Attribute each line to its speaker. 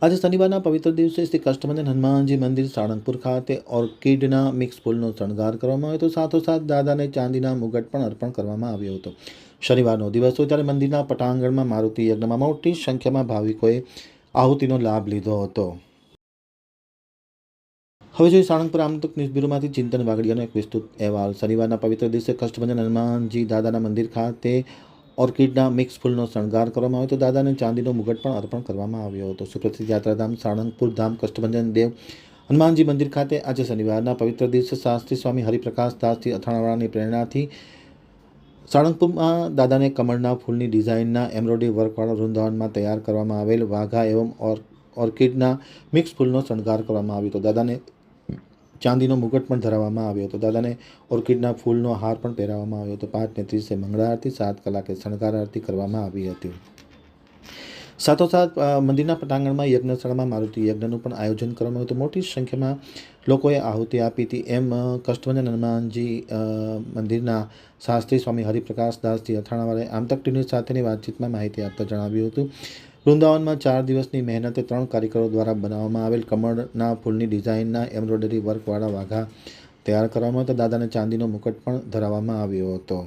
Speaker 1: આજે શનિવારના પવિત્ર દિવસે શ્રી કષ્ટભંજન હનુમાનજી મંદિર સાળંગપુર ખાતે ઓર્કિડના મિક્સ ફૂલનો શણગાર કરવામાં આવ્યો હતો. સાથોસાથ દાદાને ચાંદીના મુગટ પણ અર્પણ કરવામાં આવ્યો હતો. શનિવારનો દિવસ હતો ત્યારે મંદિરના પટાંગણમાં મારુતિ યજ્ઞમાં મોટી સંખ્યામાં ભાવિકોએ આહુતિનો લાભ લીધો હતો. હવે જોઈએ સાળંગપુર આમંત્રક ન્યૂઝ બ્યુરોમાંથી ચિંતન વાગડિયાનો એક વિસ્તૃત અહેવાલ. શનિવારના પવિત્ર દિવસે કષ્ટભંજન હનુમાનજી દાદાના મંદિર ખાતે ઓર્કિડના મિક્સ ફૂલનો શણગાર કરવામાં આવ્યો હતો. દાદાને ચાંદીનો મુગટ પણ અર્પણ કરવામાં આવ્યો હતો. સુપ્રસિદ્ધ યાત્રાધામ સાળંગપુર ધામ કષ્ટભંજન દેવ હનુમાનજી મંદિર ખાતે આજે શનિવારના પવિત્ર દિવસે શાસ્ત્રી સ્વામી હરિપ્રકાશ દાસજી અથાણાવાળાની પ્રેરણાથી સાળંગપુરમાં દાદાને કમળના ફૂલની ડિઝાઇનના એમ્બ્રોઇડરી વર્કવાળા વૃંદાવનમાં તૈયાર કરવામાં આવેલ વાઘા એવં ઓર્કિડના મિક્સ ફૂલનો શણગાર કરવામાં આવ્યો હતો. દાદાને ચાંદીનો મુગટ પણ ધરાવવામાં આવ્યો હતો. દાદાને ઓર્કિડના ફૂલનો હાર પણ પહેરાવવામાં આવ્યો હતો. 5:30 મંગળા આરતી, 7 કલાકે શણગાર આરતી કરવામાં આવી હતી. સાથોસાથ મંદિરના પટાંગણમાં યજ્ઞશાળામાં મારુતિ યજ્ઞનું પણ આયોજન કરવામાં આવ્યું હતું. મોટી સંખ્યામાં લોકોએ આહુતિ આપી હતી એમ કષ્ટભંજન હનુમાનજી મંદિરના શાસ્ત્રી સ્વામી હરિપ્રકાશ દાસજી અથાણાવાળાએ આમતક ટીવી સાથેની વાતચીતમાં માહિતી આપતા જણાવ્યું હતું. વૃંદાવનમાં 4 દિવસની મહેનતે 3 કારીગરો દ્વારા બનાવવામાં આવેલ કમળના ફૂલની ડિઝાઇનના એમ્બ્રોઇડરી વર્કવાળા વાઘા તૈયાર કરવામાં હતા. દાદાને ચાંદીનો મુકટ પણ ધરાવવામાં આવ્યો હતો.